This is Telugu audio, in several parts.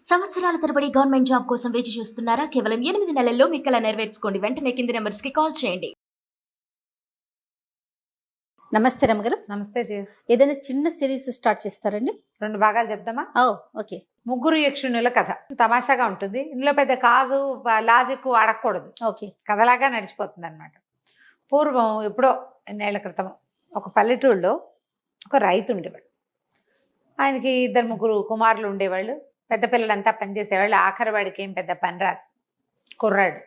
సంవత్సరాల తరబడి గవర్నమెంట్ జాబ్ కోసం వేచి చూస్తున్నారా? కేవలం 8 నెలల్లో మీ కల నెరవేర్చుకోండి. వెంటనే కింది నెంబర్స్‌కి కాల్ చేయండి. నమస్తే రమగారు. నమస్తే జీ. ఏదైనా చిన్న సిరీస్ స్టార్ట్ చేస్తారండి? 2 భాగాలు చెప్దామా? ఓకే. ముగ్గురు యక్షునుల కథ తమాషాగా ఉంటుంది. ఇందులో పెద్ద కాజు లాజిక్ అడగకూడదు, ఓకే. కథలాగా నడిచిపోతుంది అనమాట. పూర్వం ఎప్పుడో ఎన్నేళ్ల క్రితం ఒక పల్లెటూళ్ళలో ఒక రైతు ఉండేవాడు. ఆయనకి 2-3 కుమారులు ఉండేవాళ్ళు. పెద్ద పిల్లలంతా పనిచేసేవాళ్ళు. ఆఖరి వాడికి ఏం పెద్ద పని రాదు, కుర్రాడు.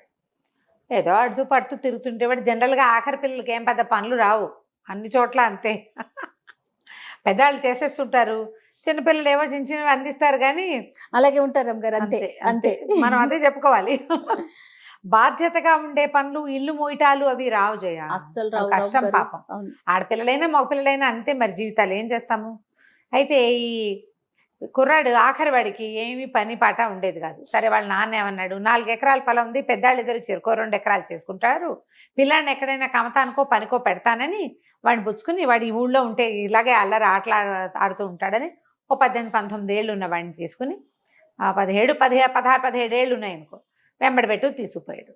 ఏదో అడుతూ పడుతూ తిరుగుతుంటేవాడు. జనరల్గా ఆఖరి పిల్లలకి ఏం పెద్ద పనులు రావు, అన్ని చోట్ల అంతే. పెద్దవాళ్ళు చేసేస్తుంటారు, చిన్నపిల్లలు ఏమో చిన్న చిన్నవి అందిస్తారు. కానీ అలాగే ఉంటారు రమగారు. అంతే అంతే మనం అదే చెప్పుకోవాలి. బాధ్యతగా ఉండే పనులు, ఇల్లు మోయటాలు అవి రావు జయ, అస్సలు రావు. కష్టం పాపం. ఆడపిల్లలైనా మగపిల్లలైనా అంతే, మరి జీవితాలు ఏం చేస్తాము. అయితే ఈ కుర్రాడు ఆఖరి వాడికి ఏమీ పని పాట ఉండేది కాదు. సరే వాళ్ళ నాన్న ఏమన్నాడు, 4 ఎకరాల పొలం ఉంది, పెద్దాళ్ళు ఇద్దరు చెరుకో 2 ఎకరాలు చేసుకుంటారు, పిల్లాడిని ఎక్కడైనా కమతానికో పనికో పెడతానని వాడిని పుచ్చుకుని, వాడు ఈ ఊళ్ళో ఉంటే ఇలాగే అల్లరి ఆడుతూ ఉంటాడని ఓ 18-19 ఏళ్ళు ఉన్న వాడిని తీసుకుని, 17, 16, 17 ఏళ్ళు ఉన్నాయనుకో, వెంబడి పెట్టు తీసుకుపోయాడు.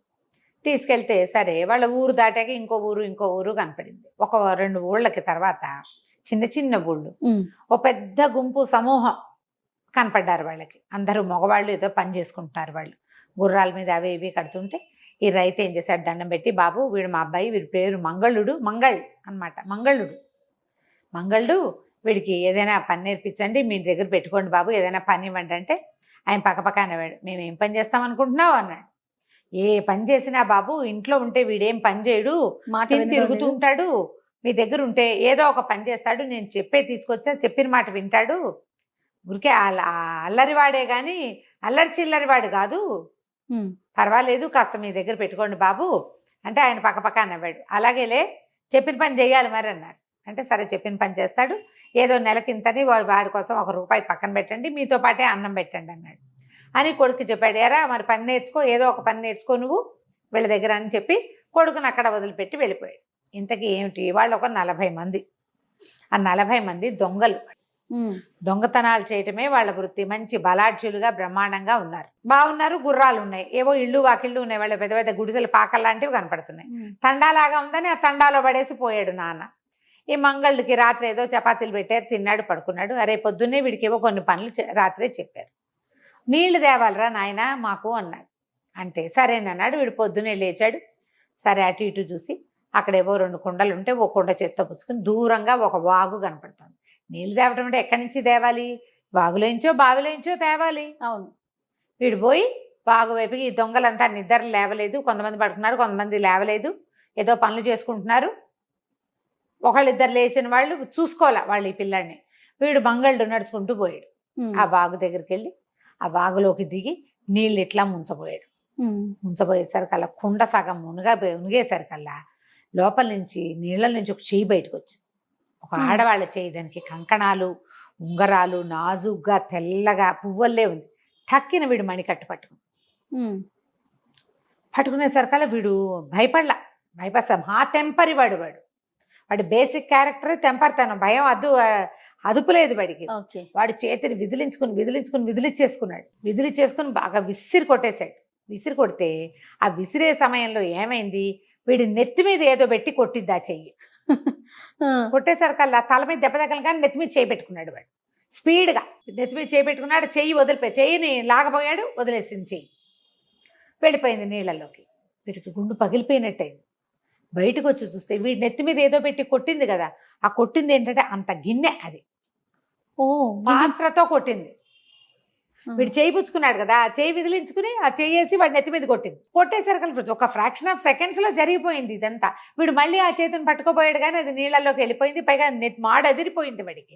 తీసుకెళ్తే సరే వాళ్ళ ఊరు దాటాక ఇంకో ఊరు కనపడింది. ఒక 2 ఊళ్ళకి తర్వాత చిన్న చిన్న ఊళ్ళు, ఓ పెద్ద గుంపు సమూహం కనపడ్డారు వాళ్ళకి. అందరూ మగవాళ్ళు, ఏదో పని చేసుకుంటున్నారు వాళ్ళు. గుర్రాల మీద అవి ఇవి కడుతుంటే ఈ రైతు ఏం చేశాడు, దండం పెట్టి, బాబు వీడు మా అబ్బాయి, వీడి పేరు మంగళుడు అనమాట. మంగళుడు, వీడికి ఏదైనా పని నేర్పించండి, మీ దగ్గర పెట్టుకోండి బాబు, ఏదైనా పని ఇవ్వండి అంటే ఆయన పక్కపక్క అనేవాడు. మేము ఏం పని చేస్తాం అనుకుంటున్నావు అన్నాడు. ఏ పని చేసినా బాబు, ఇంట్లో ఉంటే వీడేం పని చేయడు, తిరుగుతూ ఉంటాడు, మీ దగ్గర ఉంటే ఏదో ఒక పని చేస్తాడు, నేను తీసుకొచ్చా, చెప్పిన మాట వింటాడు, ఊరికే అల్లరివాడే కానీ అల్లరి చిల్లరివాడు కాదు, పర్వాలేదు, కాస్త మీ దగ్గర పెట్టుకోండి బాబు అంటే ఆయన పక్కపక్క అనేవాడు. అలాగేలే, చెప్పిన పని చేయాలి మరి అన్నారు. అంటే సరే చెప్పిన పని చేస్తాడు, ఏదో నెలకింతని వాడి కోసం ₹1 పక్కన పెట్టండి, మీతో పాటే అన్నం పెట్టండి అన్నాడు. అని కొడుకు చెప్పాడు. ఎరా మరి పని నేర్చుకో, ఏదో ఒక పని నేర్చుకో నువ్వు వీళ్ళ దగ్గర అని చెప్పి కొడుకుని అక్కడ వదిలిపెట్టి వెళ్ళిపోయాడు. ఇంతకీ ఏమిటి, వాళ్ళు ఒక 40 మంది. ఆ 40 మంది దొంగలు. దొంగతనాలు చేయటమే వాళ్ళ వృత్తి. మంచి బలాఢ్యులుగా బ్రహ్మాండంగా ఉన్నారు, బాగున్నారు, గుర్రాలు ఉన్నాయి, ఏవో ఇళ్ళు వాకిళ్ళు ఉన్నాయి, వాళ్ళ పెద్ద పెద్ద గుడిసెలు పాకల్లాంటివి కనపడుతున్నాయి. తండాలాగా ఉందని ఆ తండాలో పడేసి పోయాడు నాన్న. ఈ మంగళుడికి రాత్రి ఏదో చపాతీలు పెట్టారు, తిన్నాడు, పడుకున్నాడు. అరే పొద్దున్నే వీడికి ఏవో కొన్ని పనులు రాత్రే చెప్పారు. నీళ్లు తేవాలరా నాయన మాకు అన్నాడు. అంటే సరేనన్నాడు. వీడు పొద్దున్నే లేచాడు. సరే అటు ఇటు చూసి అక్కడేవో 2 కుండలు ఉంటే ఓ కుండ చేత్తో పుచ్చుకుని దూరంగా ఒక వాగు కనపడుతుంది. నీళ్ళు తేవటం అంటే ఎక్కడి నుంచి తేవాలి, వాగులోంచో బావిలోంచో తేవాలి. అవును. వీడు పోయి వాగు వైపుకి, ఈ దొంగలంతా నిద్ర లేవలేదు, కొంతమంది పడుకున్నారు, కొంతమంది లేవలేదు, ఏదో పనులు చేసుకుంటున్నారు. ఒకళ్ళిద్దరు లేచిన వాళ్ళు చూసుకోవాలా వాళ్ళు ఈ పిల్లాడిని. వీడు మంగళుడు నడుచుకుంటూ పోయాడు. ఆ వాగు దగ్గరికి వెళ్ళి ఆ వాగులోకి దిగి నీళ్ళు ఇట్లా ముంచబోయాడు. ముంచబోయేసరికల్లా కుండ సగం మునిగేసరికల్లా లోపల నుంచి నీళ్ళ నుంచి ఒక చెయ్యి బయటకు వచ్చింది. ఒక ఆడవాళ్ళ చెయ్యి, దానికి కంకణాలు, ఉంగరాలు, నాజుగ్గా తెల్లగా పువ్వుల్లే ఉంది. టక్కిన వీడు మణికట్టు పట్టుకునేసరికల్లా వీడు భయపడతా. మా టెంపరి వాడు బేసిక్ క్యారెక్టర్ టెంపర్తనం, భయం అదుపు లేదు వాడికి. వాడు చేతిని విదిలించేసుకుని బాగా విసిరి కొట్టేశాడు. విసిరి కొడితే ఆ విసిరే సమయంలో ఏమైంది, వీడి నెత్తి మీద ఏదో పెట్టి కొట్టిద్ది ఆ చెయ్యి. కొట్టేసరికల్లా తల మీద దెబ్బ తగల కానీ నెత్తి మీద చేయి పెట్టుకున్నాడు వాడు. స్పీడ్గా నెత్తి మీద చేయి పెట్టుకున్నాడు. చెయ్యిని లాగబోయాడు, వదిలేసింది చెయ్యి, వెళ్ళిపోయింది నీళ్ళలోకి. వీడికి గుండు పగిలిపోయినట్టయింది. బయటకు వచ్చి చూస్తే వీడి నెత్తి మీద ఏదో పెట్టి కొట్టింది కదా, ఆ కొట్టింది ఏంటంటే అంత గిన్నె, అది పాత్రతో కొట్టింది. వీడు చేయి పుచ్చుకున్నాడు కదా, ఆ చేయి విదిలించుకుని ఆ చేయి వేసి వాడి నెత్తి మీద కొట్టింది. కొట్టేసరికి ఒక ఫ్రాక్షన్ ఆఫ్ సెకండ్స్లో జరిగిపోయింది ఇదంతా. వీడు మళ్ళీ ఆ చేతిని పట్టుకోబోయాడు కానీ అది నీళ్ళలోకి వెళ్ళిపోయింది. పైగా మాడ అదిరిపోయింది వాడికి.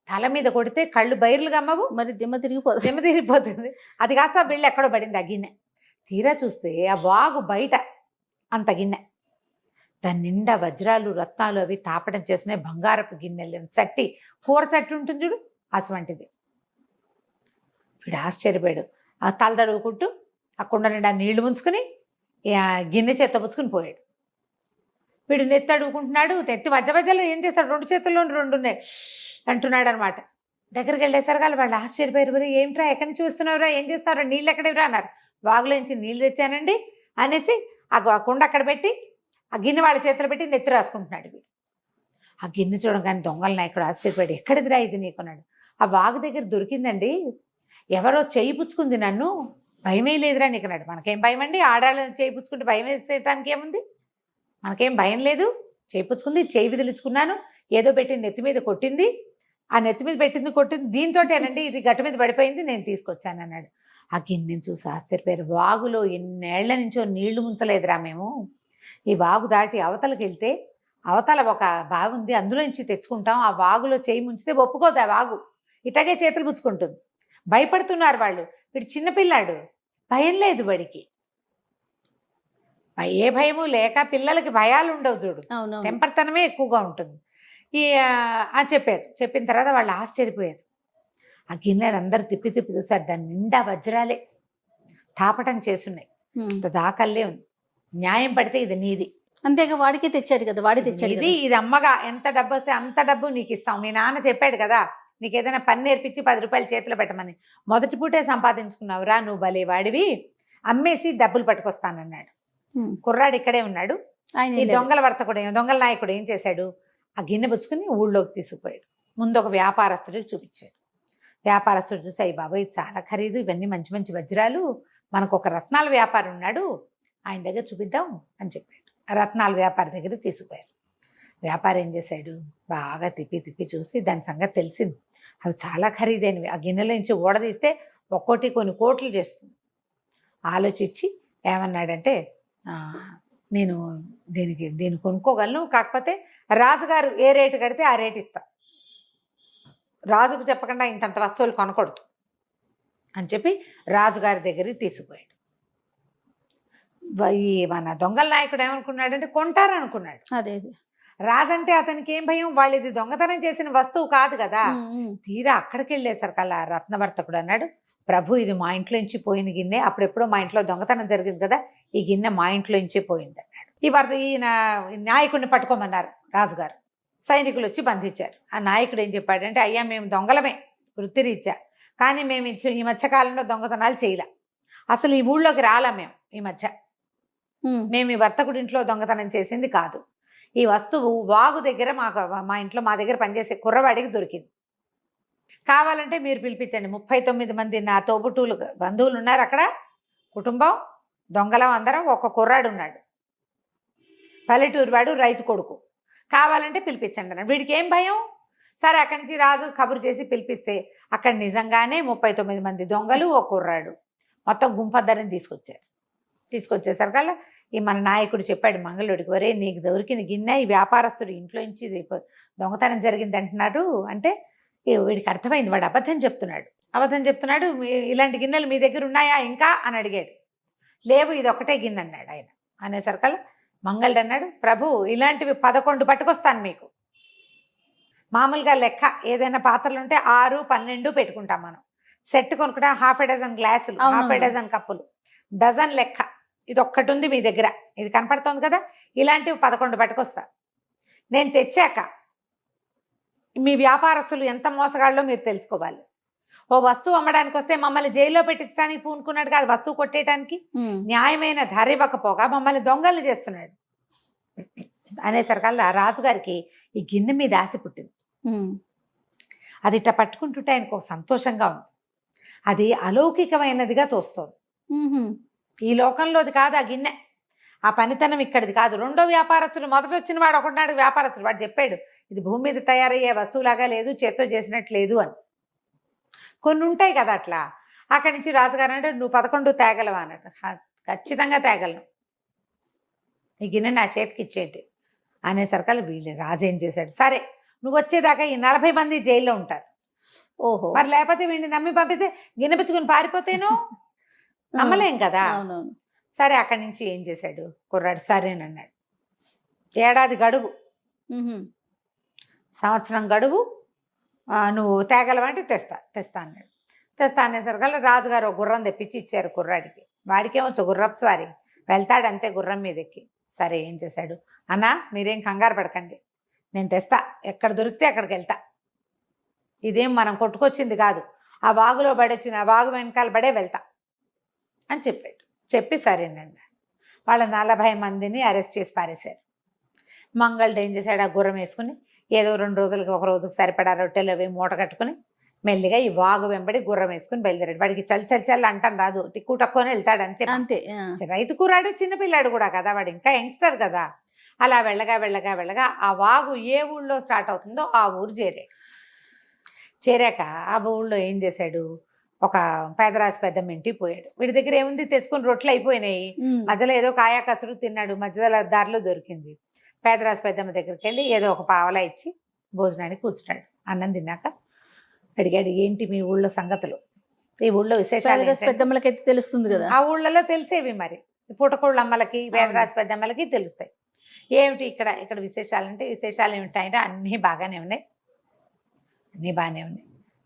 తల మీద కొడితే కళ్ళు బైర్లు గమ్మవు, మరి దిమ్మ తిరిగిపోతుంది. అది కాస్త వీళ్ళు ఎక్కడో పడింది ఆ గిన్నె. తీరా చూస్తే ఆ వాగు బయట అంత గిన్నె, దాని నిండా వజ్రాలు, రత్నాలు అవి తాపడం చేసినాయి. బంగారపు గిన్నెలు, చట్టి, కూర చట్టి ఉంటుంది చూడు, అటువంటిది. వీడు ఆశ్చర్యపోయాడు. ఆ తల తడుగుకుంటూ ఆ కుండ నిండా నీళ్లు ముంచుకుని గిన్నె చేత్తో పుచ్చుకుని పోయాడు. వీడు నెత్తి అడుగుకుంటున్నాడు. నెత్తి మధ్యలో ఏం చేస్తాడు, 2 చేతుల్లో 2 ఉన్నాయి అంటున్నాడు అనమాట. దగ్గరికి వెళ్ళేసరికి వాళ్ళు ఆశ్చర్యపోయారు, "మరి ఏమిట్రా, ఎక్కడి నుంచి చూస్తున్నావురా, ఏం చేస్తున్నారా, నీళ్ళు ఎక్కడివిరా" అన్నారు. "వాగులోంచి నీళ్ళు తెచ్చానండి" అనేసి ఆ కుండ అక్కడ పెట్టి ఆ గిన్నె వాళ్ళ చేతిలో పెట్టి నెత్తి రాసుకుంటున్నాడు వీడు. ఆ గిన్నె చూడగానే దొంగల నాయకుడు ఆశ్చర్యపడి, "ఎక్కడిదిరా ఇది నీకు" అన్నాడు. "ఆ వాగు దగ్గర దొరికిందండి, ఎవరో చేయి పుచ్చుకుంది నన్ను, భయమే లేదురా నీకు" అన్నాడు. "మనకేం భయం అండి, ఆడాళ్ళని చేయి పుచ్చుకుంటే భయం వేసేటానికి ఏముంది, మనకేం భయం లేదు, చేయి పుచ్చుకుంది, చేయి విదిలించుకున్నాను, ఏదో పెట్టి నెత్తి మీద కొట్టింది, ఆ నెత్తి మీద పెట్టింది కొట్టింది దీంతోటేనండి, ఇది గట్టు మీద పడిపోయింది, నేను తీసుకొచ్చాను" అన్నాడు. ఆ గిన్నెని చూసి ఆశ్చర్యపోయారు. "వాగులో ఎన్నేళ్ల నుంచో నీళ్లు ముంచలేదురా మేము, ఈ వాగు దాటి అవతలకి వెళ్తే అవతల ఒక బావి ఉంది, అందులో నుంచి తెచ్చుకుంటాం, ఆ వాగులో చేయి ముంచితే ఒప్పుకోదు ఆ వాగు, ఇట్లాగే చేతులు పుచ్చుకుంటుంది." భయపడుతున్నారు వాళ్ళు. వీడు చిన్నపిల్లాడు, భయం లేదు వాడికి, ఏ భయము లేక, పిల్లలకి భయాలు ఉండవు చూడు, అవునవును. తెంపర్తనమే ఎక్కువగా ఉంటుంది. అని చెప్పారు. చెప్పిన తర్వాత వాళ్ళు ఆశ్చర్యపోయారు. ఆ గిన్నెలు అందరూ తిప్పి తిప్పి చూశారు, దాని నిండా వజ్రాలే తాపటం చేసున్నాయి, దాకల్లే ఉంది. న్యాయం పడితే ఇది నీది, అంతేగా, వాడికే తెచ్చాడు కదా, వాడే తెచ్చాడు ఇది ఇది అమ్మగా ఎంత డబ్బు వస్తే అంత డబ్బు నీకు ఇస్తాం, మీ నాన్న చెప్పాడు కదా నీకు ఏదైనా పని నేర్పించి 10 రూపాయలు చేతిలో పెట్టమని, మొదటి పూటే సంపాదించుకున్నావురా నువ్వు, భలే వాడివి, అమ్మేసి డబ్బులు పట్టుకొస్తానన్నాడు. కుర్రాడు ఇక్కడే ఉన్నాడు. ఈ దొంగల వర్తకుడు, దొంగల నాయకుడు ఏం చేశాడు, ఆ గిన్నె పుచ్చుకుని ఊళ్ళోకి తీసుకుపోయాడు. ముందు ఒక వ్యాపారస్తుడికి చూపించాడు. వ్యాపారస్తుడు చూసి, "అయ్యి బాబు, ఇది చాలా ఖరీదు, ఇవన్నీ మంచి మంచి వజ్రాలు, మనకు ఒక రత్నాల వ్యాపారి ఉన్నాడు, ఆయన దగ్గర చూపిద్దాం" అని చెప్పాడు. ఆ రత్నాల వ్యాపారి దగ్గరికి తీసుకుపోయారు. వ్యాపారి ఏం చేశాడు, బాగా తిప్పి తిప్పి చూసి దాని సంగతి తెలిసింది, అవి చాలా ఖరీదైనవి, ఆ గిన్నెలో నుంచి ఓడదీస్తే ఒక్కోటి కొన్ని కోట్లు చేస్తుంది. ఆలోచించి ఏమన్నాడంటే, "నేను దీన్ని కొనుక్కోగలను, కాకపోతే రాజుగారు ఏ రేటు కడితే ఆ రేటు ఇస్తా, రాజుకు చెప్పకుండా ఇంతంత వస్తువులు కొనకూడదు" అని చెప్పి రాజుగారి దగ్గరికి తీసుకుపోయాడు. ఈ మన దొంగల నాయకుడు ఏమనుకున్నాడంటే, కొంటారనుకున్నాడు. అదే రాజంటే అతనికి ఏం భయం, వాళ్ళు ఇది దొంగతనం చేసిన వస్తువు కాదు కదా. తీరా అక్కడికి వెళ్ళేసరికల్లా రత్నవర్తకుడు అన్నాడు, "ప్రభు, ఇది మా ఇంట్లో నుంచి పోయిన గిన్నె, అప్పుడెప్పుడో మా ఇంట్లో దొంగతనం జరిగింది కదా, ఈ గిన్నె మా ఇంట్లో నుంచే పోయింది" అన్నాడు. ఈయన నాయకుడిని పట్టుకోమన్నారు రాజుగారు. సైనికులు వచ్చి బంధించారు. ఆ నాయకుడు ఏం చెప్పాడంటే, "అయ్యా, మేము దొంగలమే వృత్తిరీత్యా, కానీ మేము ఈ మధ్యకాలంలో దొంగతనాలు చేయలే, అసలు ఈ ఊళ్ళోకి రాలా మేము, ఈ మధ్య మేము ఈ వర్తకుడి ఇంట్లో దొంగతనం చేసింది కాదు, ఈ వస్తువు వాగు దగ్గర మా దగ్గర పనిచేసే కుర్రవాడికి దొరికింది, కావాలంటే మీరు పిలిపించండి, 39 మంది నా తోబుట్టువులు బంధువులు ఉన్నారు అక్కడ, కుటుంబం, దొంగలం అందరం, ఒక కుర్రాడు ఉన్నాడు, పల్లెటూరు వాడు, రైతు కొడుకు, కావాలంటే పిలిపించండి" అన్నాడు. వీడికి ఏం భయం. సరే, అక్కడి నుంచి రాజు కబురు చేసి పిలిపిస్తే అక్కడ నిజంగానే 39 మంది దొంగలు, ఒక కుర్రాడు, మొత్తం గుంపద్దరిని తీసుకొచ్చేసరికల్లా ఈ మన నాయకుడు చెప్పాడు మంగళుడికి, "ఒరే, నీకు దొరికిన గిన్నె ఈ వ్యాపారస్తుడు ఇంట్లో నుంచి దొంగతనం జరిగింది అంటున్నాడు" అంటే వీడికి అర్థమైంది, వాడు అబద్ధం చెప్తున్నాడు. "ఇలాంటి గిన్నెలు మీ దగ్గర ఉన్నాయా ఇంకా" అని అడిగాడు. "లేవు, ఇది ఒకటే గిన్నె" అన్నాడు ఆయన. అనేసరికల్లా మంగళుడు అన్నాడు, "ప్రభు, ఇలాంటివి 11 పట్టుకొస్తాను మీకు. మామూలుగా లెక్క ఏదైనా పాత్రలు ఉంటే 6, 12 పెట్టుకుంటాం మనం, సెట్ కొనుక్కుంటాం, ½ డజన్ గ్లాసులు, ½ డజన్ కప్పులు, డజన్ లెక్క, ఇది ఒక్కటి ఉంది మీ దగ్గర, ఇది కనపడుతోంది కదా, ఇలాంటివి 11 పట్టుకొస్తా. నేను తెచ్చాక మీ వ్యాపారస్తులు ఎంత మోసగాళ్ళో మీరు తెలుసుకోవాలి. ఓ వస్తువు అమ్మడానికి వస్తే మమ్మల్ని జైల్లో పెట్టించడానికి పూనుకున్నాడు కాదు, వస్తువు కొట్టేయడానికి న్యాయమైన ధర ఇవ్వకపోగా మమ్మల్ని దొంగల్ని చేస్తున్నాడు" అనేసరికల్లా రాజుగారికి ఈ గిన్నె మీద ఆశ పుట్టింది. అది ఇట్లా పట్టుకుంటుంటే ఆయనకు సంతోషంగా ఉంది, అది అలౌకికమైనదిగా తోస్తోంది. ఈ లోకంలోది కాదు ఆ గిన్నె, ఆ పనితనం ఇక్కడిది కాదు. రెండో వ్యాపారస్తుడు, మొదట వచ్చిన వాడు ఒకటినాడు వ్యాపారస్తుడు, వాడు చెప్పాడు, "ఇది భూమి మీద తయారయ్యే వస్తువులాగా లేదు, చేత్తో చేసినట్లేదు" అని. కొన్ని ఉంటాయి కదా అట్లా. అక్కడి నుంచి రాజుగారు అంటే, "నువ్వు 11 తేగలవా" అన్నట్టు. "ఖచ్చితంగా తేగలను, ఈ గిన్నె నా చేతికి ఇచ్చేయండి" అనేసరికల్లా వీళ్ళు రాజు ఏం చేశాడు, "సరే, నువ్వు వచ్చేదాకా ఈ 40 మంది జైల్లో ఉంటారు. ఓహో, మరి లేకపోతే వీడిని నమ్మి పంపితే గిన్నె పుచ్చుకుని పారిపోతేనో నమ్మలేం కదా." సరే, అక్కడి నుంచి ఏం చేశాడు కుర్రాడు, సరేనన్నాడు. ఏడాది గడువు, సంవత్సరం గడువు, నువ్వు తేగలవంటే తెస్తా అన్నాడు. తెస్తా అనేసరికల్లా రాజుగారు ఒక గుర్రం తెప్పించి ఇచ్చారు కుర్రాడికి. వాడికేమొచ్చు గుర్రపు స్వారీ, వెళ్తాడు అంతే గుర్రం మీద ఎక్కి. సరే, ఏం చేశాడు, "అన్నా, మీరేం కంగారు పడకండి, నేను తెస్తా, ఎక్కడ దొరికితే అక్కడికి వెళ్తా, ఇదేం మనం కొట్టుకొచ్చింది కాదు, ఆ వాగులో పడొచ్చింది, ఆ వాగు వెనకాల పడే వెళ్తా అని చెప్పాడు. చెప్పి సరేనండి వాళ్ళ 40 మందిని అరెస్ట్ చేసి పారేశారు. మంగళుడు ఏం చేశాడు, ఆ గుర్రం వేసుకుని ఏదో 2 రోజులకి, ఒక రోజుకి సరిపడా రొట్టెలు అవి మూట కట్టుకుని మెల్లిగా ఈ వాగు వెంబడి గుర్రం వేసుకుని బయలుదేరాడు. వాడికి చల్ అంటాను రాదు, టిక్కు టక్కుని వెళ్తాడు అంతే. అంతే. రైతు కుర్రాడు, చిన్నపిల్లాడు కూడా కదా, వాడు ఇంకా యంగ్స్టర్ కదా. అలా వెళ్ళగా ఆ వాగు ఏ ఊళ్ళో స్టార్ట్ అవుతుందో ఆ ఊరు చేరాక ఆ ఊళ్ళో ఏం చేశాడు, ఒక పేదరాజు పెద్దమ్మ ఇంటికి పోయాడు. వీడి దగ్గర ఏముంది, తెచ్చుకుని రొట్టెలు అయిపోయినాయి, మధ్యలో ఏదో కాయా కసురు తిన్నాడు, మధ్యలో దారిలో దొరికింది. పేదరాజు పెద్దమ్మ దగ్గరికి వెళ్ళి ఏదో ఒక పావలా ఇచ్చి భోజనానికి కూర్చున్నాడు. అన్నం తిన్నాక అడిగాడు, ఏంటి మీ ఊళ్ళో సంగతులు, ఈ ఊళ్ళో విశేషాలు. పెద్దమ్మలకైతే తెలుస్తుంది కదా, ఆ ఊళ్ళలో తెలిసేవి మరి, పుటకోళ్ళ అమ్మలకి పేదరాజు పెద్దమ్మలకి తెలుస్తాయి. ఏమిటి ఇక్కడ విశేషాలంటే, విశేషాలు ఏమిటాయంటే అన్నీ బాగానే ఉన్నాయి.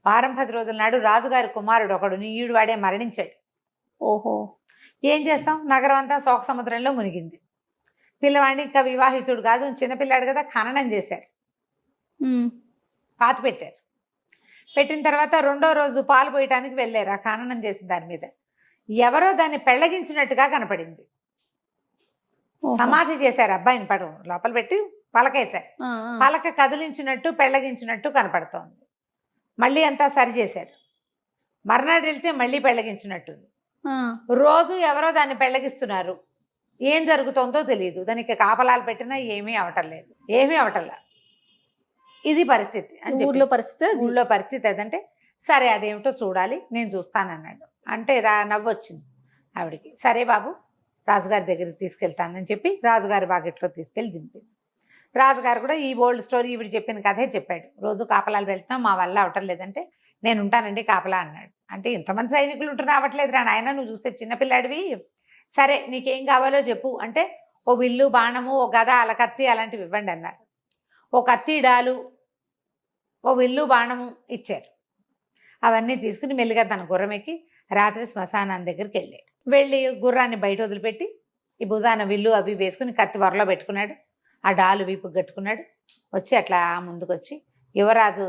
వారం 10 రోజుల నాడు రాజుగారి కుమారుడు ఒకడు నీయుడు వాడే మరణించాడు. ఓహో. ఏం చేస్తాం, నగరం అంతా శోక సముద్రంలో మునిగింది. పిల్లవాడిని ఇంకా వివాహితుడు కాదు, చిన్నపిల్లాడు కదా, ఖననం చేశారు, పాతి పెట్టారు. పెట్టిన తర్వాత 2వ రోజు పాలు పోయటానికి వెళ్ళారు. ఆ ఖననం చేసిన దాని మీద ఎవరో దాన్ని పెళ్ళగించినట్టుగా కనపడింది. సమాధి చేశారు అబ్బాయిని, లోపల పెట్టి పలకేశారు. పలక కదిలించినట్టు పెళ్ళగించినట్టు కనపడుతోంది. మళ్ళీ అంతా సరి చేశారు. మర్నాడు వెళ్తే మళ్ళీ పెళ్ళగించినట్టుంది. రోజు ఎవరో దాన్ని పెళ్ళగిస్తున్నారు. ఏం జరుగుతోందో తెలియదు. దానికి కాపలాలు పెట్టినా ఏమీ అవటంలా. ఇది పరిస్థితి అని ఊళ్ళో పరిస్థితి అదంటే, సరే అదేమిటో చూడాలి, నేను చూస్తానన్నాడు. అంటే నవ్వొచ్చింది ఆవిడికి. సరే బాబు, రాజుగారి దగ్గరికి తీసుకెళ్తానని చెప్పి రాజుగారి వాకిట్లో తీసుకెళ్ళి దింపింది. రాజుగారు కూడా ఈ ఓల్డ్ స్టోరీ ఈవిడ చెప్పిన కథే చెప్పాడు. రోజు కాపలాలు వెళ్తున్నాం, మా వల్ల అవటం లేదంటే, నేను ఉంటానండి కాపలా అన్నాడు. అంటే ఇంతమంది సైనికులు ఉంటున్నా అవ్వట్లేదు రా నాయన, నువ్వు చూస్తే చిన్నపిల్లాడివి, సరే నీకేం కావాలో చెప్పు అంటే, ఓ విల్లు బాణము, ఓ గద, అలా కత్తి అలాంటివి ఇవ్వండి అన్నారు. ఓ కత్తి డాలు, ఓ విల్లు బాణము ఇచ్చారు. అవన్నీ తీసుకుని మెల్లిగా తన గుర్రం ఎక్కి రాత్రి శ్మశానం దగ్గరికి వెళ్ళి గుర్రాన్ని బయట వదిలిపెట్టి ఈ భుజాన విల్లు అవి వేసుకుని కత్తి వరలో పెట్టుకున్నాడు. ఆ డాలు వీపు కట్టుకున్నాడు. వచ్చి అట్లా ముందుకొచ్చి యువరాజు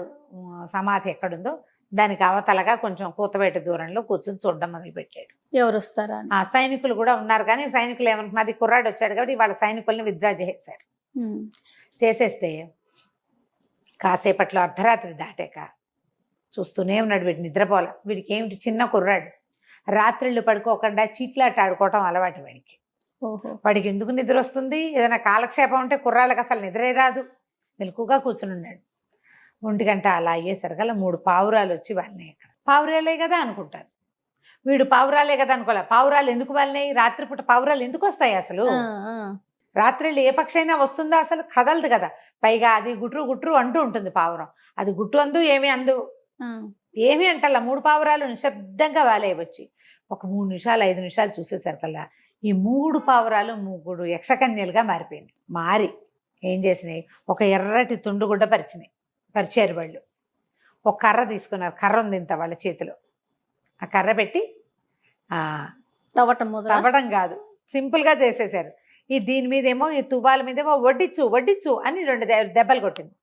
సమాధి ఎక్కడుందో దానికి అవతలగా కొంచెం కూతబెట్ట దూరంలో కూర్చొని చూడడం మొదలుపెట్టాడు. ఎవరు వస్తారా? ఆ సైనికులు కూడా ఉన్నారు. కానీ సైనికులు ఏమనుకున్నది, కుర్రాడు వచ్చాడు కాబట్టి వాళ్ళ సైనికుల్ని విత్డ్రా చేసేసారు. చేసేస్తే కాసేపట్లో అర్ధరాత్రి దాటాక చూస్తూనే ఉన్నాడు. వీడు నిద్రపోలే. వీడికి ఏమిటి, చిన్న కుర్రాడు, రాత్రిళ్ళు పడుకోకుండా చీట్లాట ఆడుకోవటం అలవాటు వాడికి. వాడికి ఎందుకు నిద్ర వస్తుంది, ఏదైనా కాలక్షేపం ఉంటే కుర్రాళ్ళకి అసలు నిద్రే రాదు. మెలకుగా కూర్చుని ఉన్నాడు. 1 గంట అలా అయ్యేసరికల్లా 3 పావురాలు వచ్చి వాళ్ళని, పావురాలే కదా అనుకుంటారు. వీడు పావురాలే కదా అనుకోలే. పావురాలు ఎందుకు వాళ్ళని, రాత్రిపూట పావురాలు ఎందుకు వస్తాయి అసలు? రాత్రిళ్ళు ఏ పక్షి అయినా వస్తుందా, అసలు కదలదు కదా. పైగా అది గుట్రు అంటూ ఉంటుంది పావురం. అది గుట్టు అందు ఏమీ అందు, ఏమీ అంటల్లా. 3 పావురాలు నిశ్శబ్దంగా వాలే వచ్చి ఒక 3 నిమిషాలు 5 నిమిషాలు చూసేసరికల్లా ఈ 3 పావురాలు 3 యక్షకన్యలుగా మారిపోయింది. మారి ఏం చేసినాయి, ఒక ఎర్రటి తుండుగుడ్డ పరిచారు వాళ్ళు. ఒక కర్ర తీసుకున్నారు. కర్ర ఉంది ఇంత వాళ్ళ చేతిలో. ఆ కర్ర పెట్టి తవ్వడం కాదు, సింపుల్గా చేసేసారు. దీని మీదేమో, ఈ తువ్వాల మీదేమో వడ్డిచ్చు అని 2 దెబ్బలు కొట్టింది.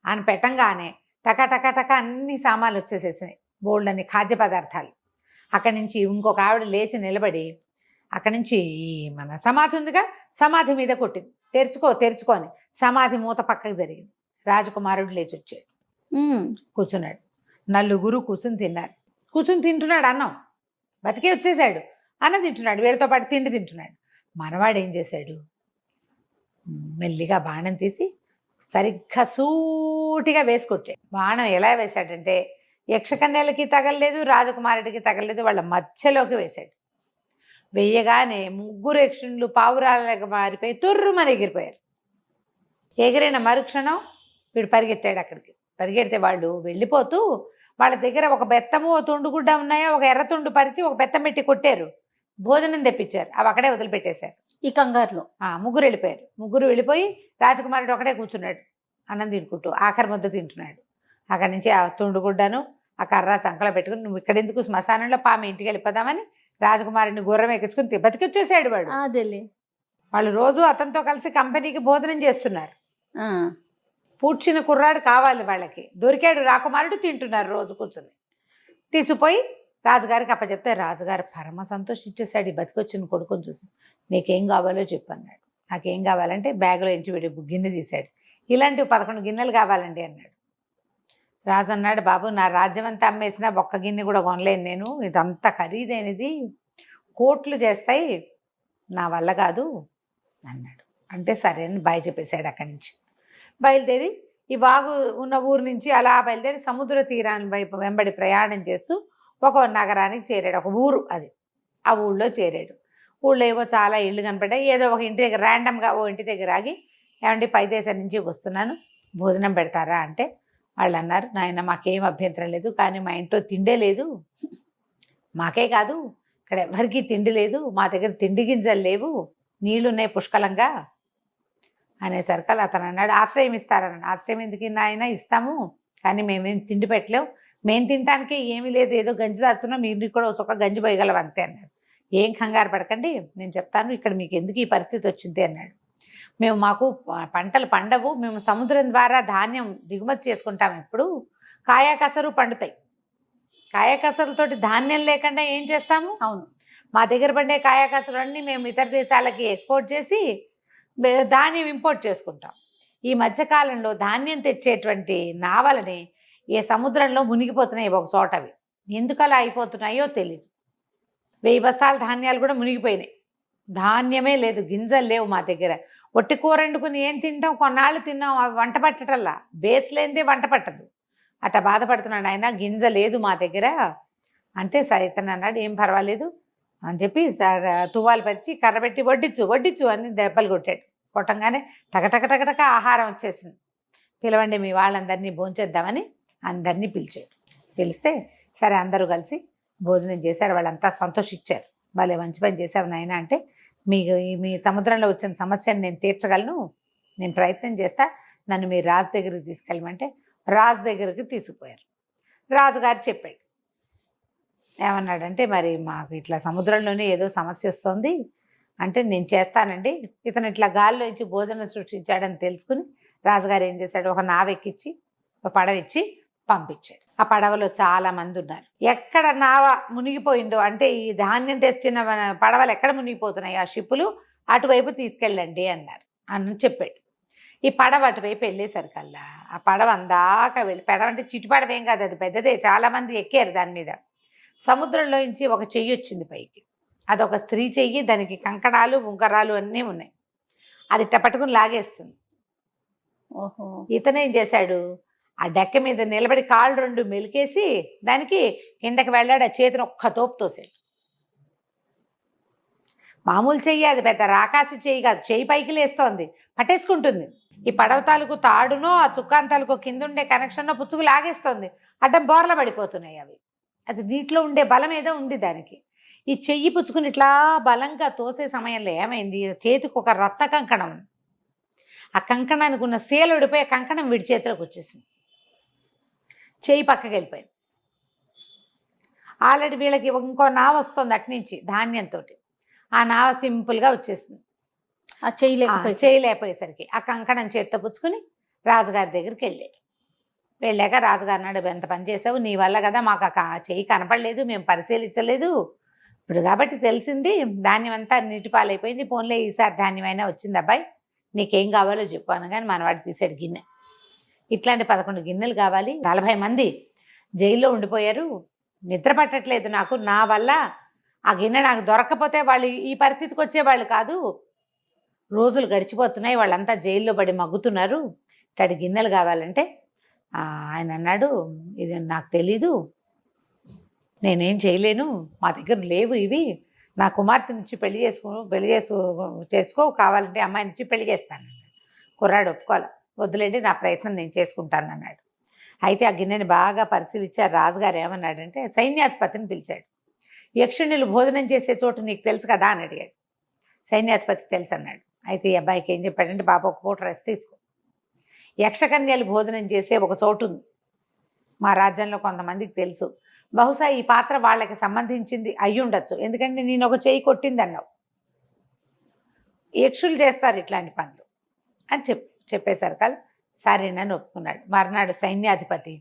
ఆయన పెట్టంగానే టక అన్ని సామాన్లు వచ్చేసేసినాయి, బోల్డ్ అని ఖాద్య పదార్థాలు. అక్కడి నుంచి ఇంకొక ఆవిడ లేచి నిలబడి అక్కడి నుంచి ఈ మన సమాధి ఉందిగా, సమాధి మీద కొట్టింది. తెరుచుకొని సమాధి మూత పక్కకు జరిగింది. రాజకుమారుడు లేచి వచ్చాడు, కూర్చున్నాడు. 4 కూర్చుని తింటున్నాడు అన్నం. బతికే వచ్చేసాడు. అన్నం తింటున్నాడు, వీళ్ళతో పాటు తిండి తింటున్నాడు. మనవాడు ఏం చేశాడు, మెల్లిగా బాణం తీసి సరిగ్గా సూటిగా వేసుకొట్టాడు. బాణం ఎలా వేశాడంటే, యక్షకన్యలకి తగలలేదు, రాజకుమారుడికి తగలలేదు, వాళ్ళ మధ్యలోకి వేశాడు. వెయ్యగానే 3 యక్షులు పావురాలకు మారిపోయి తుర్రుమని ఎగిరిపోయారు. ఎగిరిన మరుక్షణం వీడు పరిగెత్తాడు. అక్కడికి పరిగెడితే వాళ్ళు వెళ్ళిపోతూ వాళ్ళ దగ్గర ఒక బెత్తము, ఓ తుండుగుడ్డ ఉన్నాయా, ఒక ఎర్ర తుండు పరిచి ఒక బెత్తం పెట్టి కొట్టారు. భోజనం తెప్పించారు. అవి అక్కడే వదిలిపెట్టేశారు. ఈ కంగారులో 3 వెళ్ళిపోయారు. 3 వెళ్ళిపోయి రాజకుమారుడు ఒకటే కూర్చున్నాడు, అన్నం తినుకుంటూ ఆఖరి ముద్ద తింటున్నాడు. అక్కడి నుంచి ఆ తుండుగుడ్డను ఆ కర్ర చంకలో పెట్టుకుని, నువ్వు ఇక్కడ ఎందుకు, శ్మశానంలో పాము, ఇంటికి వెళ్ళిపోదామని రాజకుమారుడిని గుర్రం ఎక్కించుకుని బతికొచ్చేసాడు వాడు. వాళ్ళు రోజు అతనితో కలిసి కంపెనీకి భోజనం చేస్తున్నారు. పూడ్చిన కుర్రాడు కావాలి వాళ్ళకి. దొరికాడు రాకుమారుడు, తింటున్నారు రోజు కూర్చొని. తీసుకుపోయి రాజుగారికి అప్పచెప్తే రాజుగారు పరమ సంతోషించేశాడు ఈ బతికొచ్చిన కొడుకుని చూసి. నీకేం కావాలో చెప్పు అన్నాడు. నాకేం కావాలంటే బ్యాగ్లో ఎంచి వీడి గిన్నె తీశాడు. ఇలాంటివి 11 గిన్నెలు కావాలండి అన్నాడు. రాజు అన్నాడు, బాబు నా రాజ్యం అంతా అమ్మేసినా ఒక్క గిన్నె కూడా కొనలేను నేను, ఇదంతా ఖరీదైనది, కోట్లు చేస్తాయి, నా వల్ల కాదు అన్నాడు. అంటే సరే అని బాయ్ చెప్పేశాడు. అక్కడి నుంచి బయలుదేరి ఈ వాగు ఉన్న ఊరు నుంచి అలా బయలుదేరి సముద్ర తీరాన్ని వైపు వెంబడి ప్రయాణం చేస్తూ ఒక నగరానికి చేరాడు. ఒక ఊరు అది. ఆ ఊళ్ళో చేరాడు. ఊళ్ళో ఏవో చాలా ఇళ్ళు కనపడ్డాయి. ఏదో ఒక ఇంటి దగ్గర ర్యాండమ్గా ఓ ఇంటి దగ్గర ఆగి, ఏమంటే పై దేశం నుంచి వస్తున్నాను, భోజనం పెడతారా అంటే వాళ్ళు అన్నారు, నాయన మాకేం అభ్యంతరం లేదు, కానీ మా ఇంట్లో తిండే లేదు, మాకే కాదు ఇక్కడ ఎవరికీ తిండి లేదు, మా దగ్గర తిండి గింజలు లేవు, నీళ్లు ఉన్నాయి పుష్కలంగా అనేసరికి అతను అన్నాడు, ఆశ్రయం ఇస్తారన్నాడు. ఆశ్రయం ఎందుకు నాయన, ఇస్తాము, కానీ మేమేం తిండి పెట్టలేవు, మేము తినటానికి ఏమీ లేదు, ఏదో గంజి దాచున్నాం, మీరు కూడా ఒక గంజి పోయగలం అంతే అన్నాడు. ఏం కంగారు పడకండి, నేను చెప్తాను ఇక్కడ మీకు ఎందుకు ఈ పరిస్థితి వచ్చింది అన్నాడు. మాకు పంటలు పండవు, మేము సముద్రం ద్వారా ధాన్యం దిగుమతి చేసుకుంటాం, ఇప్పుడు కాయాకసరు పండుతాయి, కాయాకసరులతోటి ధాన్యం లేకుండా ఏం చేస్తాము, అవును, మా దగ్గర పండే కాయాకసరు అన్నీ మేము ఇతర దేశాలకి ఎక్స్పోర్ట్ చేసి ధాన్యం ఇంపోర్ట్ చేసుకుంటాం. ఈ మధ్యకాలంలో ధాన్యం తెచ్చేటువంటి నావలని ఏ సముద్రంలో మునిగిపోతున్నాయి ఒక చోటవి, ఎందుకు అలా అయిపోతున్నాయో తెలియదు. 1000 బస్తాల ధాన్యాలు కూడా మునిగిపోయినాయి, ధాన్యమే లేదు, గింజలు లేవు మా దగ్గర, ఒట్టి కూర వండుకుని ఏం తింటాం, కొన్నాళ్ళు తిన్నాం, అవి వంట పట్టటల్లా, బేస్ లేనిదే వంట పట్టదు, అట్లా బాధపడుతున్నాడు ఆయన, గింజ లేదు మా దగ్గర అంటే. సైతన్ అన్నాడు, ఏం పర్వాలేదు అని చెప్పి తువ్వాలు పరిచి కర్ర పెట్టి వడ్డించు వడ్డించు అని దెబ్బలు కొట్టాడు. కొట్టంగానే టకటక ఆహారం వచ్చేసింది. పిలవండి మీ వాళ్ళందరినీ భోంచేద్దామని అందరినీ పిలిచాడు. పిలిస్తే సరే అందరూ కలిసి భోజనం చేశారు. వాళ్ళంతా సంతోషించారు. వాళ్ళే మంచి పని చేశావు నాయన అంటే, మీ సముద్రంలో వచ్చిన సమస్యను నేను తీర్చగలను, నేను ప్రయత్నం చేస్తా, నన్ను మీ రాజు దగ్గరికి తీసుకెళ్ళమంటే రాజు దగ్గరికి తీసుకుపోయారు. రాజుగారు చెప్పాడు, ఏమన్నాడంటే, మరి మాకు ఇట్లా సముద్రంలోనే ఏదో సమస్య వస్తుంది అంటే, నేను చేస్తానండి. ఇతను ఇట్లా గాల్లోంచి భోజనం సృష్టించాడని తెలుసుకుని రాజుగారు ఏం చేశాడు, ఒక నావ ఎక్కించి ఒక పడవ ఇచ్చి పంపించాడు. ఆ పడవలో చాలా మంది ఉన్నారు. ఎక్కడ నావ మునిగిపోయిందో అంటే ఈ ధాన్యం తెచ్చిన పడవలు ఎక్కడ మునిగిపోతున్నాయి ఆ షిప్పులు, అటువైపు తీసుకెళ్ళండి అన్నారు అని చెప్పాడు. ఈ పడవ అటువైపు వెళ్ళేసరికల్లా ఆ పడవ అందాక వెళ్ళి, పడవ అంటే చిటి పడవ ఏం కాదు, అది పెద్దదే, చాలామంది ఎక్కారు దాని మీద. సముద్రంలో నుంచి ఒక చెయ్యి వచ్చింది పైకి, అదొక స్త్రీ చెయ్యి, దానికి కంకణాలు ఉంగరాలు అన్నీ ఉన్నాయి, అది ఇట్ట పట్టుకుని లాగేస్తుంది. ఓహో, ఇతనేం చేశాడు, ఆ డెక్క మీద నిలబడి కాళ్ళు 2 మెలికేసి దానికి కిందకి వెళ్ళాడు. ఆ చేతిని ఒక్క తోపు తోసాడు. మామూలు చెయ్యి అది, పెద్ద రాకాసి చెయ్యి కాదు, చెయ్యి పైకి లేస్తోంది, పట్టేసుకుంటుంది. ఈ పడవ తాలూకు తాడునో ఆ చుక్కాన్ తాలూకు కింద ఉండే కనెక్షన్నో పుచ్చుకు లాగేస్తోంది. అడ్డం బోర్ల పడిపోతున్నాయి అవి. అది నీటిలో ఉండే బలం ఏదో ఉంది దానికి. ఈ చెయ్యి పుచ్చుకుని ఇట్లా బలంగా తోసే సమయంలో ఏమైంది, చేతికి ఒక రత్న కంకణం, ఆ కంకణానికి ఉన్న సేలు ఉడిపోయి కంకణం వీడి చేతిలోకి వచ్చేసింది. చెయ్యి పక్కకి వెళ్ళిపోయింది. ఆల్రెడీ వీళ్ళకి ఇంకో నావ వస్తుంది అట్నుంచి ధాన్యంతో, ఆ నావ సింపుల్గా వచ్చేసింది. ఆ చేయలేకపోయేసరికి ఆ కంకణం చేత్తో పుచ్చుకుని రాజుగారి దగ్గరికి వెళ్ళాడు. వెళ్ళాక రాజుగారు అన్నాడు, ఎంత పని చేసావు, నీ వల్ల కదా మాకు ఆ చెయ్యి కనపడలేదు, మేము పరిశీలించలేదు, ఇప్పుడు కాబట్టి తెలిసింది, ధాన్యం అంతా నీటి పాలైపోయింది, పోన్లే ఈసారి ధాన్యమైనా వచ్చింది అబ్బాయి, నీకేం కావాలో చెప్పు అనగానే మనవాడు తీసాడు గిన్నె. ఇట్లాంటి 11 గిన్నెలు కావాలి, 40 మంది జైల్లో ఉండిపోయారు, నిద్ర పట్టట్లేదు నాకు, నా వల్ల ఆ గిన్నె నాకు దొరకకపోతే వాళ్ళు ఈ పరిస్థితికి వచ్చేవాళ్ళు కాదు, రోజులు గడిచిపోతున్నాయి, వాళ్ళంతా జైల్లో పడి మగ్గుతున్నారు, ఇట్లాంటి గిన్నెలు కావాలంటే ఆయన అన్నాడు, ఇది నాకు తెలీదు, నేనేం చేయలేను, మా దగ్గర లేవు ఇవి, నా కుమార్తె నుంచి పెళ్లి చేసుకో కావాలంటే అమ్మాయి నుంచి పెళ్లి చేస్తాను. కుర్రాడు ఒప్పుకోవాలి, వద్దులేండి నా ప్రయత్నం నేను చేసుకుంటాను అన్నాడు. అయితే ఆ గిన్నెని బాగా పరిశీలించారు. రాజుగారు ఏమన్నాడంటే సైన్యాధిపతిని పిలిచాడు. యక్షిణులు భోజనం చేసే చోటు నీకు తెలుసు కదా అని అడిగాడు. సైన్యాధిపతికి తెలుసు అన్నాడు. అయితే ఈ అబ్బాయికి ఏం చెప్పాడంటే, బాబు ఒక పూట రెస్ట్ తీసుకో, యక్షకన్యలు భోజనం చేసే ఒక చోటు ఉంది మా రాజ్యంలో, కొంతమందికి తెలుసు, బహుశా ఈ పాత్ర వాళ్ళకి సంబంధించింది అయ్యి ఉండొచ్చు, ఎందుకంటే నేను ఒక చెయ్యి కొట్టింది అన్నావు, యక్షులు చేస్తారు ఇట్లాంటి పనులు అని చెప్పేసరికి సరేనని ఒప్పుకున్నాడు. మర్నాడు సైన్యాధిపతి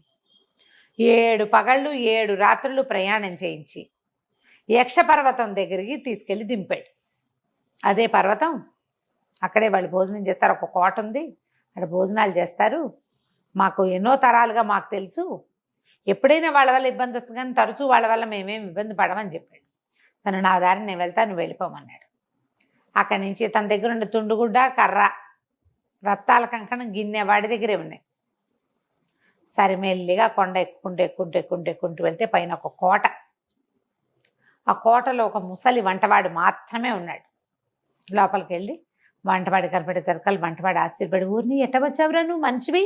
7 పగళ్ళు 7 రాత్రులు ప్రయాణం చేయించి యక్షపర్వతం దగ్గరికి తీసుకెళ్ళి దింపాడు. అదే పర్వతం, అక్కడే వాళ్ళు భోజనం చేస్తారు. ఒక కోట ఉంది, అక్కడ భోజనాలు చేస్తారు. మాకు ఎన్నో తరాలుగా మాకు తెలుసు, ఎప్పుడైనా వాళ్ళ వల్ల ఇబ్బంది వస్తుంది కానీ తరచూ వాళ్ళ వల్ల మేమేం ఇబ్బంది పడమని చెప్పాడు. తను నా దారిని నేను వెళ్తాను, నువ్వు వెళ్ళిపోమన్నాడు. అక్కడి నుంచి తన దగ్గర ఉండే తుండుగుడ్డ, కర్ర, రత్తాల కంకణం, గిన్నె వాడి దగ్గరే ఉన్నాయి. సరే మెల్లిగా కొండ ఎక్కుంటూ వెళ్తే పైన ఒక కోట. ఆ కోటలో ఒక ముసలి వంటవాడు మాత్రమే ఉన్నాడు. లోపలికి వెళ్ళి వంటవాడి కనపడేసరికి వంటవాడు ఆశ్చర్యపడి, ఊరిని ఎట్ట వచ్చావురా నువ్వు మనిషివి,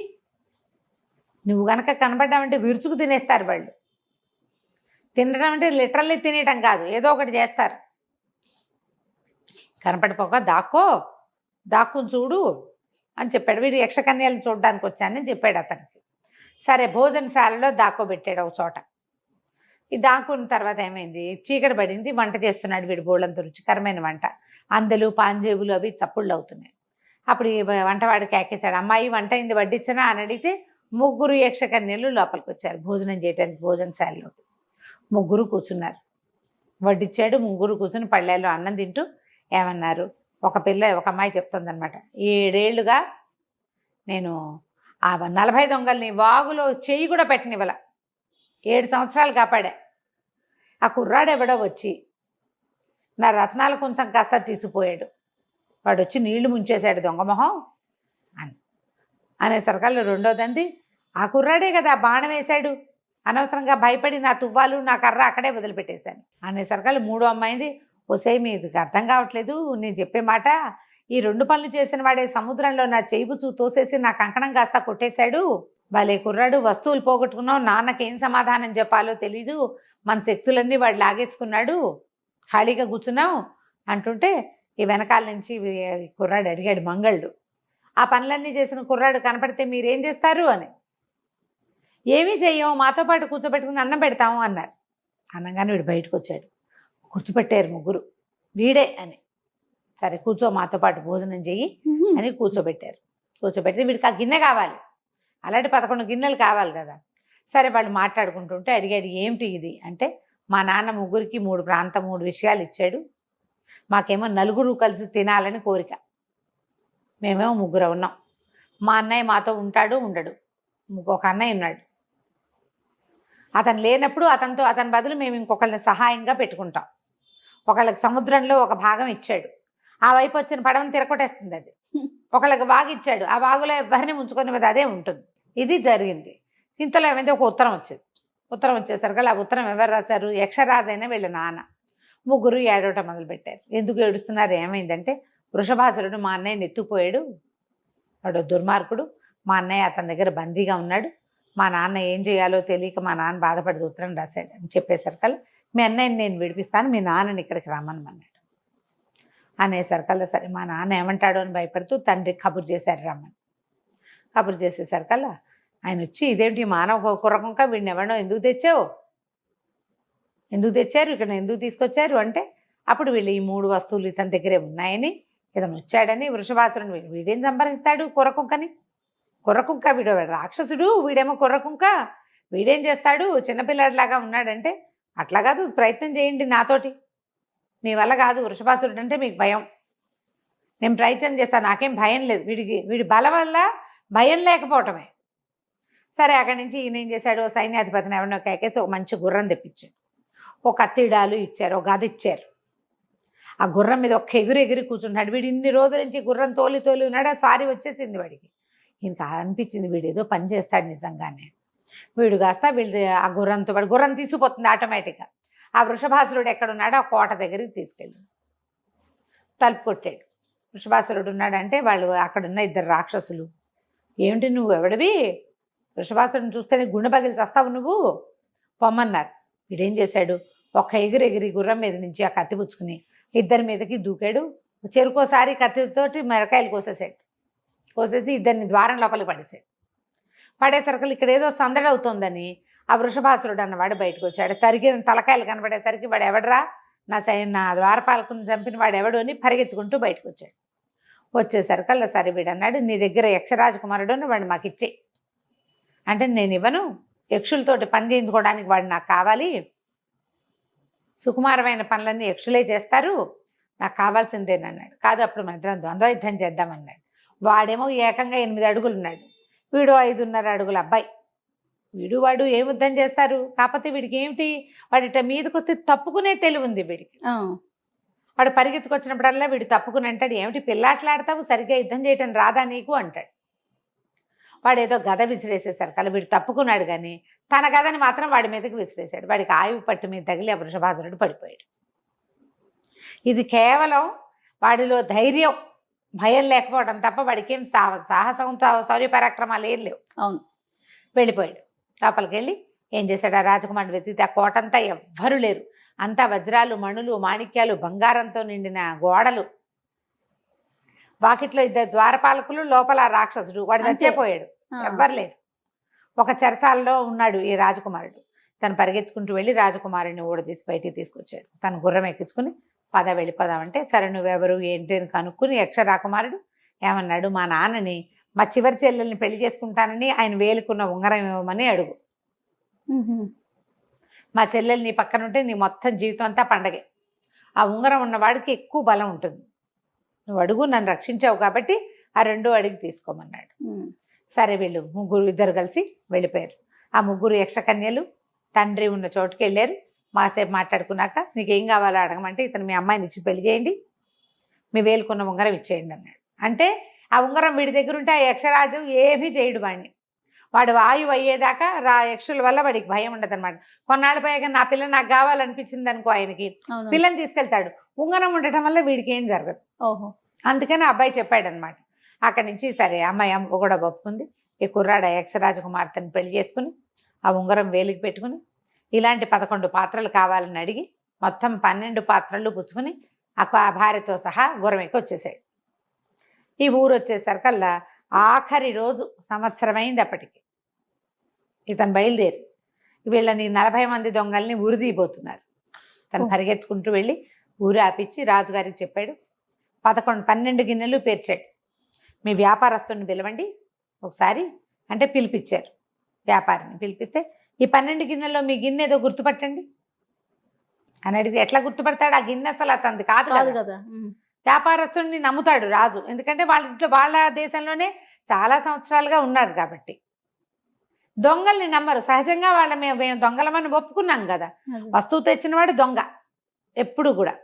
నువ్వు గనక కనపడ్డావంటే విరుచుకు తినేస్తారు వాళ్ళు. తినడం అంటే లిటరల్లీ తినేయటం కాదు, ఏదో ఒకటి చేస్తారు. కనపడిపోక దాక్కుని చూడు అని చెప్పాడు. వీడు యక్షకన్యలను చూడడానికి వచ్చానని చెప్పాడు అతనికి. సరే భోజనశాలలో దాక్కోబెట్టాడు ఒక చోట. ఈ దాక్కున్న తర్వాత ఏమైంది, చీకటి పడింది, వంట చేస్తున్నాడు వీడు బోళ్ళంత రుచికరమైన వంట. అందలు పాంజేబులు అవి చప్పుళ్ళు అవుతున్నాయి. అప్పుడు ఈ వంటవాడు కేకేశాడు, అమ్మాయి వంట అయింది వడ్డించనా అని అడిగితే 3 యక్షకన్యలు లోపలికి వచ్చారు భోజనం చేయడానికి. భోజనశాలలో 3 కూర్చున్నారు. వడ్డించాడు, 3 కూర్చుని పళ్ళేలో అన్నం తింటూ ఏమన్నారు, ఒక అమ్మాయి చెప్తుందనమాట, 7 ఏళ్ళుగా నేను ఆ 40 దొంగల్ని వాగులో చెయ్యి కూడా పెట్టనివ్వాల, 7 సంవత్సరాలు కాపాడా. ఆ కుర్రాడు ఎవడో వచ్చి నా రత్నాల కొంచెం కాస్త తీసిపోయాడు, వాడు వచ్చి నీళ్లు ముంచేశాడు దొంగమొహం అనేసరికల్లా రెండోదంది, ఆ కుర్రాడే కదా బాణం వేశాడు, అనవసరంగా భయపడి నా తువ్వాలు నా కర్ర అక్కడే వదిలిపెట్టేశాను అనేసరికల్లా మూడో అమ్మాయింది, ఓసే మీకు అర్థం కావట్లేదు నేను చెప్పే మాట, ఈ 2 పనులు చేసిన వాడే సముద్రంలో నా చేయిబుచు తోసేసి నా కంకణం కాస్త కొట్టేశాడు, భలే కుర్రాడు, వస్తువులు పోగొట్టుకున్నావు, నాన్నకేం సమాధానం చెప్పాలో తెలీదు, మన శక్తులన్నీ వాడు లాగేసుకున్నాడు, ఖాళీగా కూర్చున్నావు అంటుంటే ఈ వెనకాల నుంచి కుర్రాడు అడిగాడు మంగళుడు, ఆ పనులన్నీ చేసిన కుర్రాడు కనపడితే మీరేం చేస్తారు అని. ఏమీ చెయ్యం, మాతో పాటు కూర్చోబెట్టుకుని అన్నం పెడతాము అన్నారు. అన్నంగానే వీడు బయటకు వచ్చాడు. గుర్తుపెట్టారు 3 వీడే అని. సరే కూర్చో మాతో పాటు భోజనం చెయ్యి అని కూర్చోబెట్టారు. కూర్చోబెడితే వీడికి ఆ గిన్నె కావాలి, అలాంటి 11 గిన్నెలు కావాలి కదా. సరే వాళ్ళు మాట్లాడుకుంటుంటే అడిగాడు, ఏమిటి ఇది అంటే, మా నాన్న 3కి 3 విషయాలు ఇచ్చాడు, మాకేమో 4 కలిసి తినాలని కోరిక, మేమేమో 3 ఉన్నాం, మా అన్నయ్య మాతో ఉంటాడు ఉండడు, ఒక అన్నయ్య ఉన్నాడు, అతను లేనప్పుడు అతని బదులు మేము ఇంకొకళ్ళని సహాయంగా పెట్టుకుంటాం, ఒకళ్ళకి సముద్రంలో ఒక భాగం ఇచ్చాడు, ఆ వైపు వచ్చిన పడవని తిరగొట్టేస్తుంది అది, ఒకళ్ళకి వాగు ఇచ్చాడు, ఆ వాగులో ఎవరిని ముంచుకొని మీద అదే ఉంటుంది. ఇది జరిగింది. ఇంతలో ఏమైంది, ఒక ఉత్తరం వచ్చింది. ఉత్తరం వచ్చేసరికి ఆ ఉత్తరం ఎవరు రాశారు, యక్షరాజైన వీళ్ళ నాన్న. 3 ఏడవటం మొదలుపెట్టారు. ఎందుకు ఏడుస్తున్నారు, ఏమైందంటే, వృషభాసురుడు మా అన్నయ్యని ఎత్తుకుపోయాడు, వాడు దుర్మార్గుడు, మా అన్నయ్య అతని దగ్గర బందీగా ఉన్నాడు, మా నాన్న ఏం చేయాలో తెలియక మా నాన్న బాధపడి ఉత్తరం రాశాడు అని చెప్పేసరికల్లా, మీ అన్నయ్యని నేను విడిపిస్తాను, మీ నాన్నని ఇక్కడికి రమ్మనమన్నాడు అనేసరికల్లా, సరే మా నాన్న ఏమంటాడో అని భయపడుతూ తండ్రి కబురు చేశారు రమ్మని. కబురు చేసేసరికల్లా ఆయన వచ్చి, ఇదేంటి మానవ కుర్రకుంక, వీడిని ఎవడో ఎందుకు తెచ్చారు, ఇక్కడ ఎందుకు తీసుకొచ్చారు అంటే, అప్పుడు వీళ్ళు ఈ 3 వస్తువులు ఇతని దగ్గరే ఉన్నాయని, ఇతను వచ్చాడని, వృషభాసురుని వీడేం సంపాదిస్తాడు కుర్రకుంక వీడు రాక్షసుడు, వీడేమో కుర్రకుంక, వీడేం చేస్తాడు చిన్నపిల్లాడిలాగా ఉన్నాడంటే, అట్లా కాదు, ప్రయత్నం చేయండి నాతోటి, మీ వల్ల కాదు, వృషభాసురుడు అంటే మీకు భయం, నేను ప్రయత్నం చేస్తాను, నాకేం భయం లేదు, వీడి బలం వల్ల భయం లేకపోవటమే. సరే అక్కడి నుంచి ఈయన ఏం చేశాడు, సైన్యాధిపతిని ఎవరినో కేకేసి ఒక మంచి గుర్రం తెప్పించాడు, ఒక కత్తిడాలు ఇచ్చారు, ఒక గది ఇచ్చారు. ఆ గుర్రం మీద ఒక ఎగిరి కూర్చుంటాడు. వీడు ఇన్ని రోజుల నుంచి గుర్రం తోలి ఉన్నాడు, స్వారీ వచ్చేసింది వాడికి. ఇంకా అనిపించింది వీడేదో పని చేస్తాడు నిజంగానే. వీడు కాస్త వీళ్ళు ఆ గుర్రంతో పాటు గుర్రం తీసుకుపోతుంది ఆటోమేటిక్గా. ఆ వృషభాసురుడు ఎక్కడున్నాడో ఆ కోట దగ్గరికి తీసుకెళ్ళి తలుపు కొట్టాడు. వృషభాసురుడు ఉన్నాడంటే వాళ్ళు అక్కడున్న 2 రాక్షసులు, ఏమిటి నువ్వు ఎవడివి, వృషభాసురుడిని చూస్తేనే గుండె పగిలి చస్తావు నువ్వు, పొమ్మన్నారు. వీడేం చేశాడు, ఒక్క ఎగిరి గుర్రం మీద నుంచి ఆ కత్తి పుచ్చుకుని 2 మీదకి దూకాడు. చెరుకోసారి కత్తితోటి మిరకాయలు కోసేసి 2 ద్వారం లోపలికి పడేశాడు. పడేసరికి ఇక్కడ ఏదో సందడి అవుతోందని ఆ వృషభాసురుడు అన్నవాడు బయటకు వచ్చాడు. తరిగిన తలకాయలు కనబడేసరికి వాడు ఎవడరా, నా ద్వారపాలకుని చంపిన వాడు ఎవడు అని పరిగెత్తుకుంటూ బయటకు వచ్చాడు. వచ్చేసరికల్లా సరే వీడు అన్నాడు, నీ దగ్గర యక్షరాజకుమారుడు వాడిని మాకు ఇచ్చేయి అంటే, నేను ఇవ్వను, యక్షులతోటి పని చేయించుకోవడానికి వాడు నాకు కావాలి, సుకుమారమైన పనులన్నీ యక్షులే చేస్తారు, నాకు కావాల్సిందేనన్నాడు. కాదు, అప్పుడు మన ఇద్దరం ద్వంద్వ యుద్ధం చేద్దామన్నాడు. వాడేమో ఏకంగా 8 అడుగులు ఉన్నాడు, వీడు 5.5 అడుగుల అబ్బాయి. వాడు ఏం యుద్ధం చేస్తారు? కాకపోతే వీడికి ఏమిటి, వాడిట మీదకి వస్తే తప్పుకునే తెలివి ఉంది వీడికి. వాడు పరిగెత్తుకొచ్చినప్పుడల్లా వీడు తప్పుకుని అంటాడు, ఏమిటి పిల్లాట్లాడతావు, సరిగ్గా యుద్ధం చేయటం రాదా నీకు అంటాడు. వాడు ఏదో గద విసిరేసేసరికి అలా వీడు తప్పుకున్నాడు, కానీ తన గదని మాత్రం వాడి మీదకి విసిరేశాడు. వాడికి ఆయువు పట్టు మీద తగిలి ఆ వృషభాసురుడు పడిపోయాడు. ఇది కేవలం వాడిలో ధైర్యం, భయం లేకపోవడం తప్ప వాడికి ఏం సాహసం శౌర్య పరాక్రమాలు ఏం లేవు. అవును. వెళ్ళిపోయాడు. లోపలికి వెళ్ళి ఏం చేశాడు, ఆ రాజకుమారుడు వెతికితే ఆ కోటంతా ఎవ్వరూ లేరు. అంతా వజ్రాలు, మణులు, మాణిక్యాలు, బంగారంతో నిండిన గోడలు, వాకిట్లో 2 ద్వారపాలకులు, లోపల రాక్షసుడు, వాడు చచ్చిపోయాడు, ఎవ్వరు లేరు. ఒక చెరసాలలో ఉన్నాడు ఈ రాజకుమారుడు. తను పరిగెత్తుకుంటూ వెళ్ళి రాజకుమారుడిని ఊడదీసి బయటికి తీసుకొచ్చాడు. తను గుర్రం ఎక్కించుకుని వెళ్ళిపోదామంటే, సరే నువ్వెవరు ఏంటి అని కనుక్కుని యక్షరాకుమారుడు ఏమన్నాడు, మా నాన్నని మా చివరి చెల్లెల్ని పెళ్లి చేసుకుంటానని ఆయన వేలుకున్న ఉంగరం ఇవ్వమని అడుగు. మా చెల్లెలు నీ పక్కన ఉంటే నీ మొత్తం జీవితం అంతా పండగే. ఆ ఉంగరం ఉన్నవాడికి ఎక్కువ బలం ఉంటుంది. నువ్వు అడుగు, నన్ను రక్షించావు కాబట్టి ఆ 2 అడిగి తీసుకోమన్నాడు. సరే వీళ్ళు ఇద్దరు కలిసి వెళ్ళిపోయారు. ఆ 3 యక్షకన్యలు తండ్రి ఉన్న చోటుకి వెళ్ళారు. మాసేపు మాట్లాడుకున్నాక, నీకేం కావాలో అడగమంటే, ఇతను మీ అమ్మాయిని ఇచ్చి పెళ్లి చేయండి, మీ వేలుకున్న ఉంగరం ఇచ్చేయండి అన్నాడు. అంటే ఆ ఉంగరం వీడి దగ్గర ఉంటే ఆ యక్షరాజు ఏమీ చేయడు వాడిని. వాడు వాయువు అయ్యేదాకా యక్షుల వల్ల వాడికి భయం ఉండదు అనమాట. కొన్నాళ్ళు పోయాక నా పిల్ల నాకు కావాలనిపించింది అనుకో, ఆయనకి పిల్లని తీసుకెళ్తాడు. ఉంగరం ఉండటం వల్ల వీడికి ఏం జరగదు. అందుకని అబ్బాయి చెప్పాడు అనమాట. అక్కడి నుంచి సరే అమ్మాయి కూడా ఒప్పుకుంది. ఈ కుర్రాడు యక్షరాజకుమార్తెను పెళ్లి చేసుకుని ఆ ఉంగరం వేలికి పెట్టుకుని, ఇలాంటి 11 పాత్రలు కావాలని అడిగి మొత్తం 12 పాత్రలు పుచ్చుకుని ఆ భార్యతో సహా గుర్రం ఎక్కి వచ్చేసాడు. ఈ ఊరు వచ్చేసరికల్లా ఆఖరి రోజు, సంవత్సరమైంది అప్పటికి. ఇతను బయలుదేరి వీళ్ళని 40 మంది దొంగల్ని ఉరిదీయబోతున్నారు. తను పరిగెత్తుకుంటూ వెళ్ళి ఊరు ఆపించి రాజుగారికి చెప్పాడు. 12 గిన్నెలు పేర్చాడు. మీ వ్యాపారస్తుని పిలవండి ఒకసారి అంటే పిలిపించారు. వ్యాపారిని పిలిపిస్తే, ఈ 12 గిన్నెల్లో మీ గిన్నె ఏదో గుర్తుపట్టండి అని అడిగితే, ఎట్లా గుర్తుపడతాడు, ఆ గిన్నె అసలు అతనిది కాదు కదా. వ్యాపారస్తుడిని నమ్ముతాడు రాజు, ఎందుకంటే వాళ్ళ దేశంలోనే చాలా సంవత్సరాలుగా ఉన్నారు కాబట్టి. దొంగల్ని నమ్మరు సహజంగా. మేము దొంగలమని ఒప్పుకున్నాం కదా, వస్తువు తెచ్చినవాడు దొంగ ఎప్పుడు కూడా.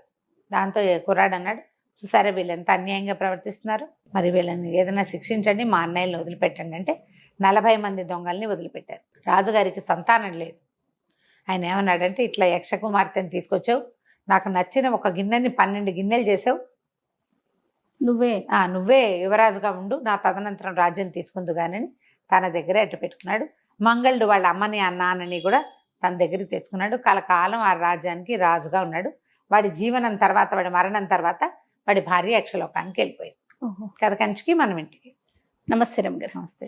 దాంతో కుర్రాడు అన్నాడు, చూసారా వీళ్ళు ఎంత అన్యాయంగా ప్రవర్తిస్తున్నారు, మరి వీళ్ళని ఏదైనా శిక్షించండి, మా అన్నయ్యని వదిలిపెట్టండి అంటే 40 మంది దొంగల్ని వదిలిపెట్టారు. రాజుగారికి సంతానం లేదు. ఆయన ఏమన్నాడంటే, ఇట్లా యక్షకుమార్తెని తీసుకొచ్చావు, నాకు నచ్చిన ఒక గిన్నెని 12 గిన్నెలు చేసావు, నువ్వే యువరాజుగా ఉండు, నా తదనంతరం రాజ్యం తీసుకుందు కానీ తన దగ్గరే అట్టు పెట్టుకున్నాడు. మంగళుడు వాళ్ళ అమ్మని నాన్నని కూడా తన దగ్గరికి తెచ్చుకున్నాడు. కలకాలం ఆ రాజ్యానికి రాజుగా ఉన్నాడు. వాడి జీవనం తర్వాత, వాడి మరణం తర్వాత వాడి భార్య యక్షలోకానికి వెళ్ళిపోయింది. కథ కంచికి మనం ఇంటికి. నమస్తే రమ్య గారు. నమస్తే.